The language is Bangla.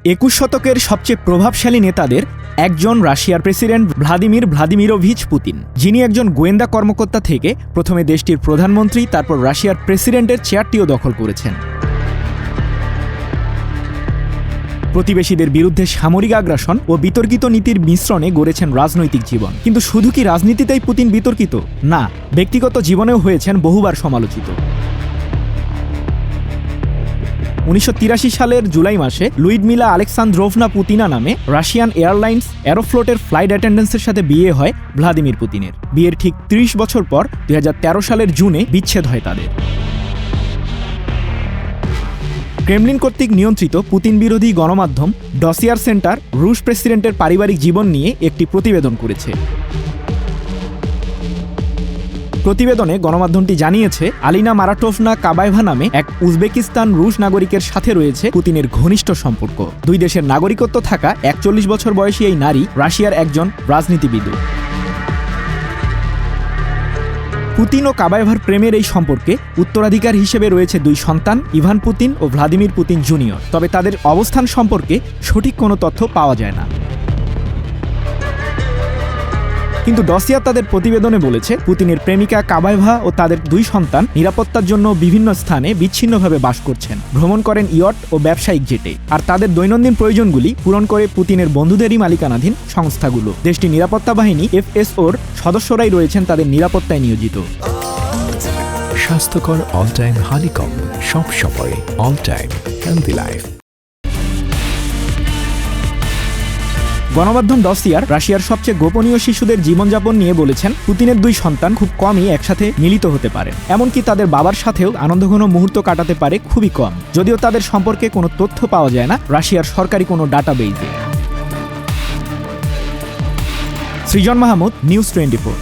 21 শতকের সবচেয়ে প্রভাবশালী নেতাদের একজন রাশিয়ার প্রেসিডেন্ট ভ্লাদিমির ভ্লাদিমিরোভিচ পুতিন, যিনি একজন গোয়েন্দা কর্মকর্তা থেকে প্রথমে দেশটির প্রধানমন্ত্রী, তারপর রাশিয়ার প্রেসিডেন্টের চেয়ারটিও দখল করেছেন। প্রতিবেশীদের বিরুদ্ধে সামরিক আগ্রাসন ও বিতর্কিত নীতির মিশ্রণে গড়েছেন রাজনৈতিক জীবন। কিন্তু শুধু কি রাজনীতিতেই পুতিন বিতর্কিত? না, ব্যক্তিগত জীবনেও হয়েছেন বহুবার সমালোচিত। 1983 সালের জুলাই মাসে লুইডমিলা আলেক্সান্দ্রোভনা পুতিনা নামে রাশিয়ান এয়ারলাইন্স অ্যারোফ্লোটের ফ্লাইট অ্যাটেন্ডেন্সের সাথে বিয়ে হয় ভ্লাদিমির পুতিনের। বিয়ের ঠিক 30 বছর পর 2013 সালের জুনে বিচ্ছেদ হয় তাদের। ক্রেমলিন কর্তৃক নিয়ন্ত্রিত পুতিন বিরোধী গণমাধ্যম ডসিয়ার সেন্টার রুশ প্রেসিডেন্টের পারিবারিক জীবন নিয়ে একটি প্রতিবেদন করেছে। প্রতিবেদনে গণমাধ্যমটি জানিয়েছে, আলিনা মারাটোভনা কাবায়েভা নামে এক উজবেকিস্তান রুশ নাগরিকের সাথে রয়েছে পুতিনের ঘনিষ্ঠ সম্পর্ক। দুই দেশের নাগরিকত্ব থাকা 41 বছর বয়সী এই নারী রাশিয়ার একজন রাজনীতিবিদও। পুতিন ও কাবায়েভার প্রেমের এই সম্পর্কে উত্তরাধিকার হিসেবে রয়েছে দুই সন্তান, ইভান পুতিন ও ভ্লাদিমির পুতিন জুনিয়র। তবে তাদের অবস্থান সম্পর্কে সঠিক কোনো তথ্য পাওয়া যায় না। কিন্তু ডসিয়ার তাদের প্রতিবেদনে বলেছে, পুতিনের প্রেমিকা কাবায়েভা ও তাদের দুই সন্তান নিরাপত্তার জন্য বিভিন্ন স্থানে বিচ্ছিন্নভাবে বাস করছেন, ভ্রমণ করেন ইয়ট ও ব্যবসায়িক জেটে, আর তাদের দৈনন্দিন প্রয়োজনগুলি পূরণ করে পুতিনের বন্ধুদেরই মালিকানাধীন সংস্থাগুলো। দেশটির নিরাপত্তা বাহিনী এফএসওর সদস্যরাই রয়েছেন তাদের নিরাপত্তায় নিয়োজিত। স্বাস্থ্যকর অল টাইম হানিকম, সব সময় অল টাইম হেলদি লাইফ। গণমাধ্যম ডসিয়ার রাশিয়ার সবচেয়ে গোপনীয় শিশুদের জীবনযাপন নিয়ে বলেছেন, পুতিনের দুই সন্তান খুব কমই একসাথে মিলিত হতে পারেন, এমনকি তাদের বাবার সাথেও আনন্দঘন মুহূর্ত কাটাতে পারে খুবই কম। যদিও তাদের সম্পর্কে কোনো তথ্য পাওয়া যায় না রাশিয়ার সরকারি কোনো ডাটাবেইজে। সৃজন মাহমুদ, নিউজ 24।